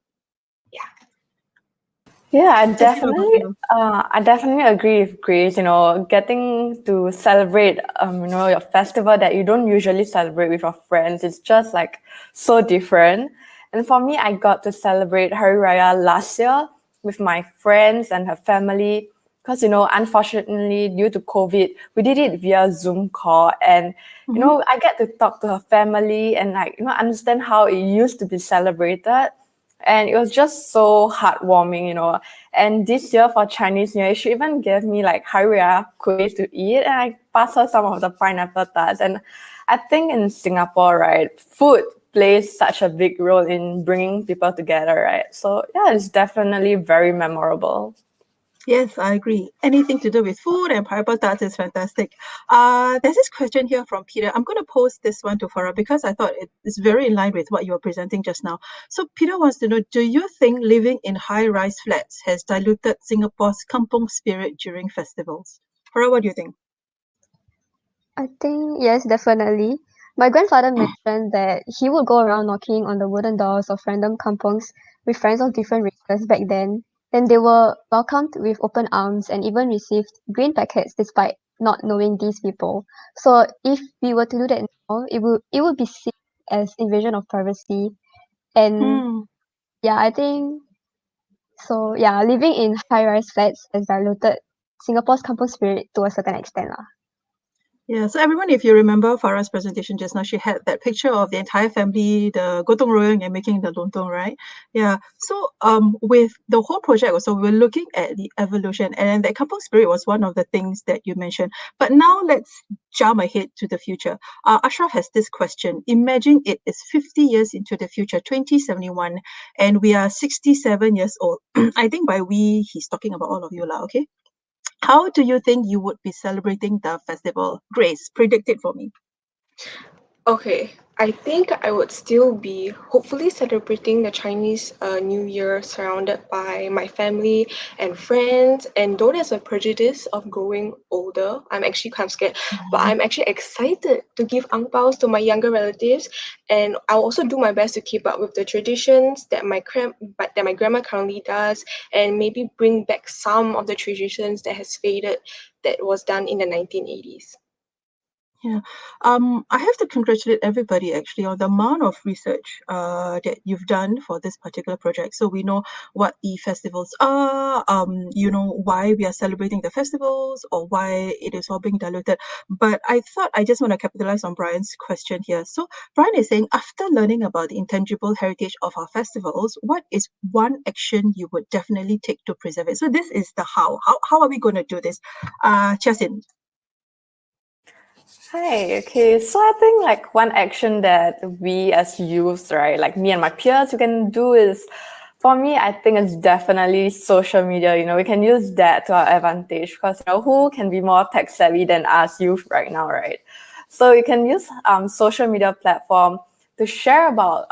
S10: Yeah,
S12: Jessie, how about you?
S10: I definitely agree with Grace. You know, getting to celebrate, your festival that you don't usually celebrate with your friends, it's just like so different. And for me, I got to celebrate Hari Raya last year with my friends and her family. Because, unfortunately, due to COVID, we did it via Zoom call. And, I get to talk to her family and, understand how it used to be celebrated. And it was just so heartwarming. And this year for Chinese New Year, she even gave me like Hari Raya kueh to eat, and I passed her some of the pineapple tarts. And I think in Singapore, right, food plays such a big role in bringing people together, right? So yeah, it's definitely very memorable.
S12: Yes, I agree. Anything to do with food and pineapple tarts is fantastic. There's this question here from Peter. I'm going to post this one to Farah because I thought it is very in line with what you were presenting just now. So Peter wants to know, do you think living in high-rise flats has diluted Singapore's kampong spirit during festivals? Farah, what do you think?
S9: I think yes, definitely. My grandfather mentioned that he would go around knocking on the wooden doors of random kampongs with friends of different races back then. Then they were welcomed with open arms and even received green packets despite not knowing these people. So if we were to do that now, it would be seen as invasion of privacy. And
S12: Hmm.
S9: yeah, I think so. Yeah, living in high-rise flats has diluted Singapore's kampong spirit to a certain extent, lah.
S12: Yeah, so everyone, if you remember Farah's presentation just now, she had that picture of the entire family, the gotong royong and making the lontong, right? Yeah. So with the whole project also, we're looking at the evolution, and that kampung spirit was one of the things that you mentioned. But now let's jump ahead to the future. Ashraf has this question. Imagine it is 50 years into the future, 2071, and we are 67 years old. I think by we, he's talking about all of you lah, okay? How do you think you would be celebrating the festival? Grace, predict it for me.
S11: Okay, I think I would still be hopefully celebrating the Chinese New Year surrounded by my family and friends. And though there's a prejudice of growing older, I'm actually kind of scared, but I'm actually excited to give ang paos to my younger relatives. And I'll also do my best to keep up with the traditions that my grandma currently does, and maybe bring back some of the traditions that has faded that was done in the 1980s.
S12: Yeah. I have to congratulate everybody actually on the amount of research that you've done for this particular project. So we know what the festivals are, why we are celebrating the festivals or why it is all being diluted. But I thought I just want to capitalize on Brian's question here. So Brian is saying, after learning about the intangible heritage of our festivals, what is one action you would definitely take to preserve it? So this is the how. How are we going to do this? Chasin.
S10: Hi, okay. So I think like one action that we as youths, right, like me and my peers, we can do is, for me, I think it's definitely social media. We can use that to our advantage because, who can be more tech savvy than us youth right now, right? So you can use social media platform to share about,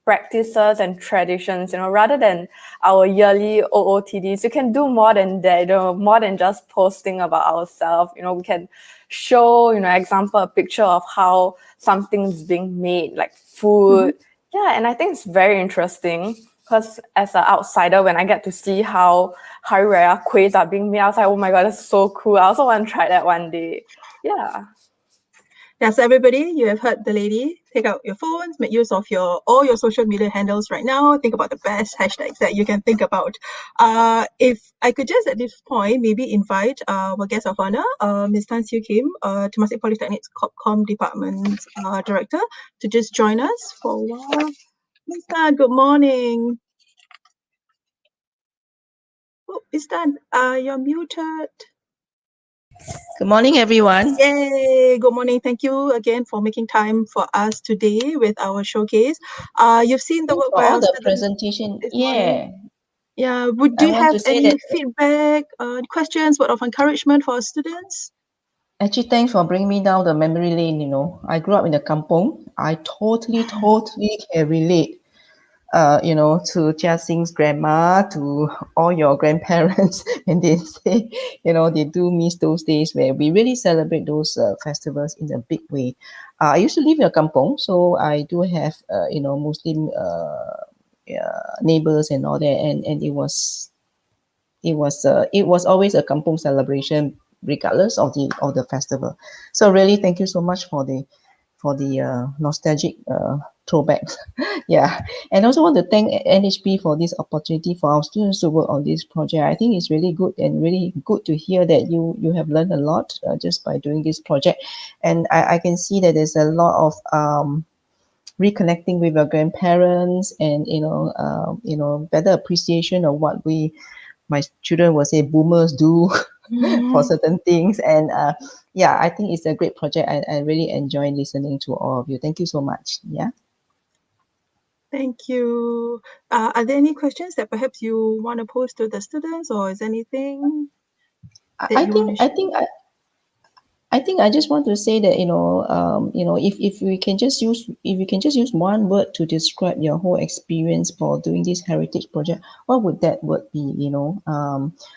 S10: practices and traditions, rather than our yearly OOTDs. You can do more than that, more than just posting about ourselves. We can show, example, a picture of how something's being made, like food. Yeah, and I think it's very interesting because as an outsider, when I get to see how Hari Raya kuehs are being made, I was like, oh my god, that's so cool. I also want to try that one day. Yeah.
S12: Yeah, so everybody, you have heard the lady. Take out your phones, make use of all your social media handles right now. Think about the best hashtags that you can think about. If I could just at this point maybe invite our guest of honor, Ms. Tan Siew Kim, Temasek Polytechnic's Corpcom Department Director, to just join us for a while. Ms. Tan, good morning. Oh, Ms. Tan, you're muted.
S13: Good morning, everyone.
S12: Yay! Good morning. Thank you again for making time for us today with our showcase. You've seen the
S13: Thanks
S12: work
S13: for
S12: by
S13: all
S12: our
S13: the
S12: students
S13: presentation.
S12: this morning.
S13: Yeah,
S12: Yeah. Do
S13: I
S12: you
S13: want
S12: have
S13: to say
S12: any
S13: that
S12: feedback, questions, word of encouragement for our students?
S13: actually, thanks for bringing me down the memory lane. I grew up in the kampong. I totally can relate. to Jia Xing's grandma, to all your grandparents, and they say, they do miss those days where we really celebrate those festivals in a big way. I used to live in a kampong, so I do have, Muslim neighbors and all that, and it was always a kampong celebration regardless of the festival. So really, thank you so much for the nostalgic throwbacks. Yeah, and also want to thank NHB for this opportunity for our students to work on this project. I think it's really good and really good to hear that you have learned a lot just by doing this project, and I can see that there's a lot of reconnecting with your grandparents, and better appreciation of what my children will say boomers do for certain things. And yeah, I think it's a great project. I really enjoy listening to all of you. Thank you so much. Yeah.
S12: Thank you. Are there any questions that perhaps you want to pose to the students, or is anything that
S13: I
S12: you want to
S13: think I
S12: share?
S13: think I think I just want to say that if we can just use one word to describe your whole experience for doing this heritage project, what would that word be?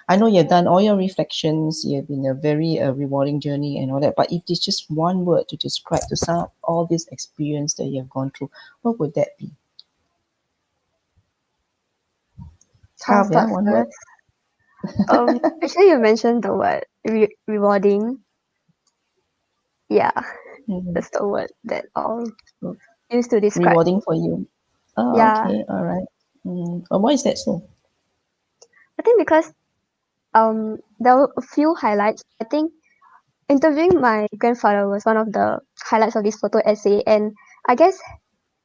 S13: I know you've done all your reflections. You've been a very rewarding journey and all that. But if there's just one word to describe to sum up all this experience that you have gone through, what would that be?
S9: I'll
S13: Yeah,
S9: start
S13: one word.
S9: first. Actually, you mentioned the word rewarding. Yeah,
S13: Mhm.
S9: that's the word that I'll use to describe.
S13: Rewarding for you. Oh,
S9: Yeah,
S13: okay, all right. Why is that so?
S9: I think because there were a few highlights. I think interviewing my grandfather was one of the highlights of this photo essay, and I guess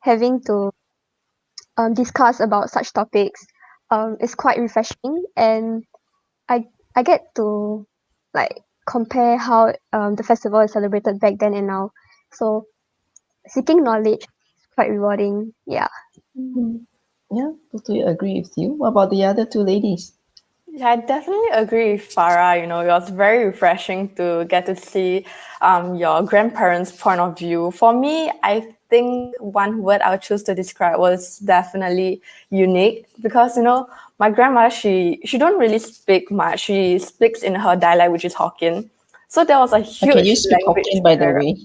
S9: having to discuss about such topics is quite refreshing, and I get to like compare how the festival is celebrated back then and now. So seeking knowledge is quite rewarding. Yeah.
S13: Yeah, totally agree with you. What about the other two ladies?
S10: Yeah, I definitely agree with Farah. It was very refreshing to get to see your grandparents' point of view. For me, I think one word I would choose to describe was definitely unique, because my grandma, she don't really speak much. She speaks in her dialect, which is Hokkien. So there was a
S13: Can you
S10: huge
S13: speak
S10: language
S13: Hokkien, by the
S10: barrier.
S13: way?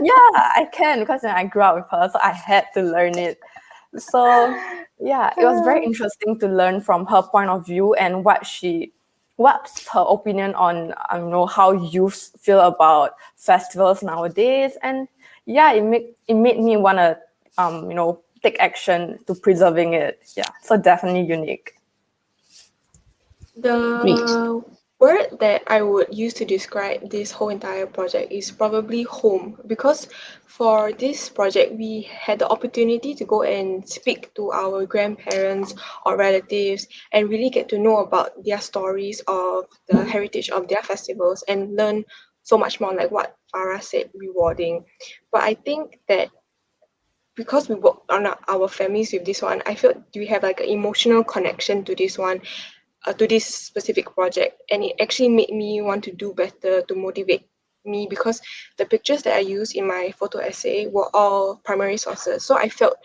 S10: Yeah, I can, because I grew up with her, so I had to learn it. So yeah, it was very interesting to learn from her point of view and what's her opinion on how youth feel about festivals nowadays. And yeah, it made me want to take action to preserving it. Yeah, so definitely unique.
S13: Great.
S11: The word that I would use to describe this whole entire project is probably home, because for this project we had the opportunity to go and speak to our grandparents or relatives and really get to know about their stories of the heritage of their festivals and learn so much more, like what Farah said, rewarding. But I think that because we work on our families with this one, I felt we have like an emotional connection to this one, to this specific project, and it actually made me want to do better, to motivate me, because the pictures that I used in my photo essay were all primary sources. So I felt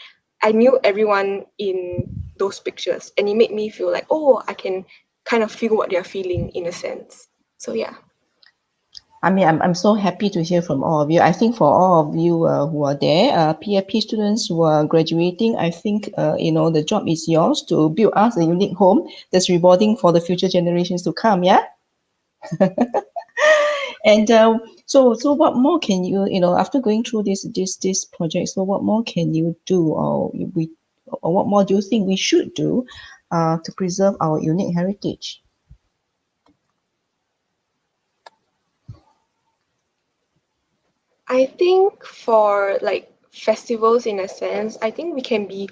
S11: I knew everyone in those pictures, and it made me feel like, oh, I can kind of feel what they're feeling in a sense. So yeah.
S13: I mean, I'm so happy to hear from all of you. I think for all of you who are there, PFP students who are graduating, I think, the job is yours to build us a unique home that's rewarding for the future generations to come, yeah? And so what more can after going through this project, so what more can you do, or what more do you think we should do to preserve our unique heritage?
S11: I think for like festivals in a sense, I think we can be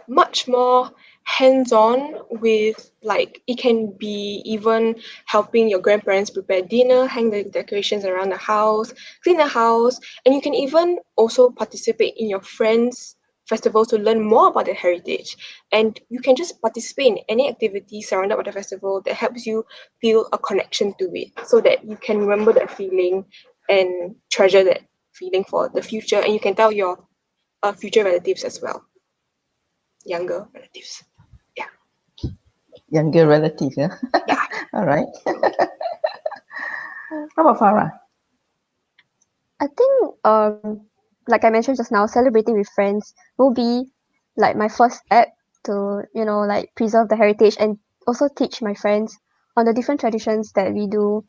S11: much more hands-on with, like, it can be even helping your grandparents prepare dinner, hang the decorations around the house, clean the house, and you can even also participate in your friends' festivals to learn more about their heritage. And you can just participate in any activity surrounded by the festival that helps you feel a connection to it, so that you can remember that feeling and treasure that feeling for the future, and you can tell your future relatives as well. younger relatives.
S13: Younger relative, yeah?
S11: Yeah.
S13: All right. How about Farah?
S9: I think, like I mentioned just now, celebrating with friends will be like my first step to, like preserve the heritage and also teach my friends on the different traditions that we do.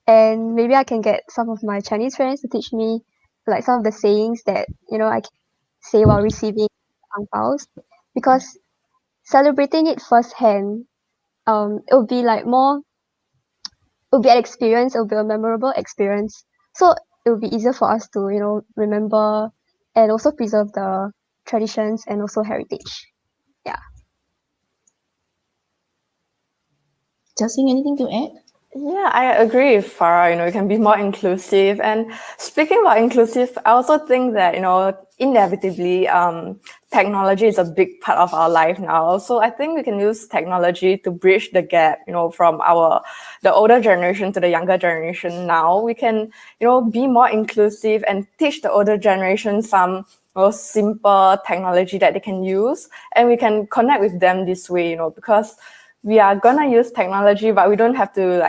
S9: And maybe I can get some of my Chinese friends to teach me like some of the sayings that, I can say while receiving ang paos. Because celebrating it firsthand, it'll be like more, it'll be an experience, it'll be a memorable experience. So it'll be easier for us to, remember and also preserve the traditions and also heritage. Yeah.
S13: Jiaxing, anything to add?
S10: Yeah, I agree with Farah. You know, it can be more inclusive. And speaking about inclusive, I also think that, inevitably, technology is a big part of our life now. So I think we can use technology to bridge the gap, from the older generation to the younger generation now. We can, be more inclusive and teach the older generation some simple technology that they can use. And we can connect with them this way, because we are gonna use technology, but we don't have to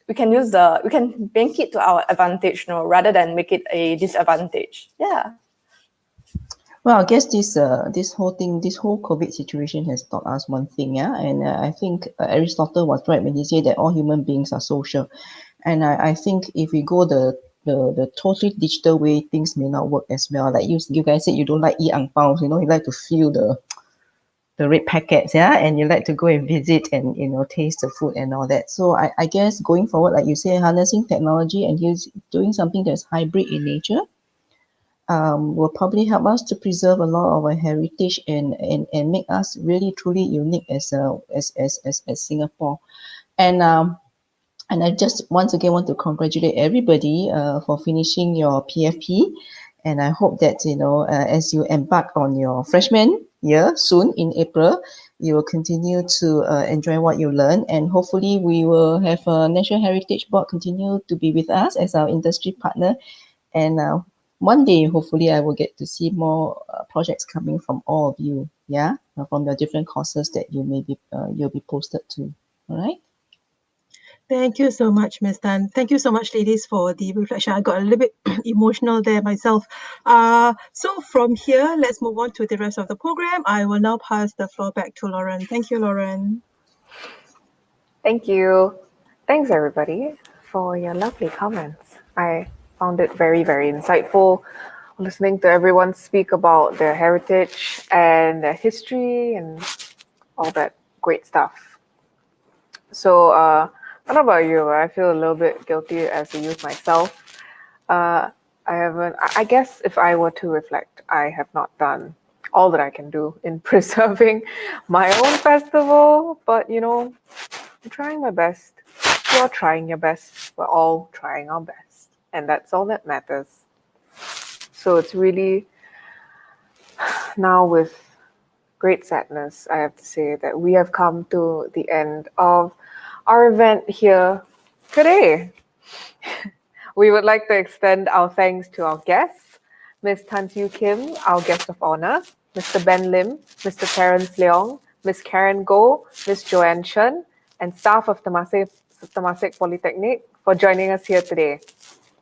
S10: we can make it to our advantage, rather than make it a disadvantage. Yeah.
S13: Well, I guess this whole COVID situation has taught us one thing, yeah. And I think Aristotle was right when he said that all human beings are social. And I think if we go the totally digital way, things may not work as well. Like you guys said, you don't like ang paos, you like to feel the red packets, yeah, and you like to go and visit and taste the food and all that. So I guess going forward, like you say, harnessing technology and doing something that's hybrid in nature will probably help us to preserve a lot of our heritage and make us really truly unique as Singapore. And I just once again want to congratulate everybody for finishing your PFP. And I hope that, as you embark on your freshman year soon in April, you will continue to enjoy what you learn. And hopefully we will have a National Heritage Board continue to be with us as our industry partner. And one day, hopefully, I will get to see more projects coming from all of you, yeah, from the different courses that you'll be posted to, all right?
S12: Thank you so much, Ms. Tan. Thank you so much, ladies, for the reflection. I got a little bit emotional there myself. So from here, let's move on to the rest of the program. I will now pass the floor back to Lauren. Thank you, Lauren.
S1: Thank you. Thanks, everybody, for your lovely comments. I found it very, very insightful listening to everyone speak about their heritage and their history and all that great stuff. So, I don't know about you, I feel a little bit guilty as a youth myself. I guess if I were to reflect, I have not done all that I can do in preserving my own festival, but I'm trying my best. You're trying your best. We're all trying our best. And that's all that matters. So it's really now with great sadness, I have to say that we have come to the end of our event here today. We would like to extend our thanks to our guests, Ms. Tan Siew Kim, our guest of honor, Mr. Ben Lim, Mr. Terence Leong, Ms. Karen Goh, Ms. Joanne Chen, and staff of Temasek Polytechnic for joining us here today.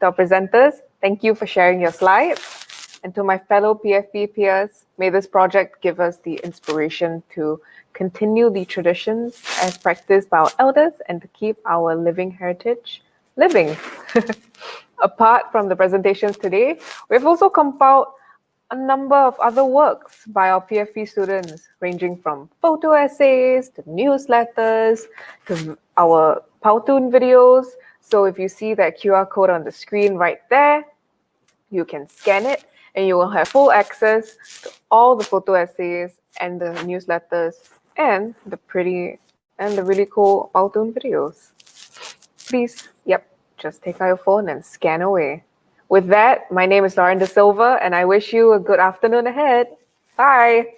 S1: To our presenters, thank you for sharing your slides. And to my fellow PFP peers, may this project give us the inspiration to continue the traditions as practiced by our elders and to keep our living heritage living. Apart from the presentations today, we've also compiled a number of other works by our PFP students, ranging from photo essays to newsletters to our Powtoon videos. So if you see that QR code on the screen right there, you can scan it and you will have full access to all the photo essays and the newsletters and the really cool Powtoon videos. Please, just take out your phone and scan away. With that, my name is Lauren De Silva, and I wish you a good afternoon ahead. Bye.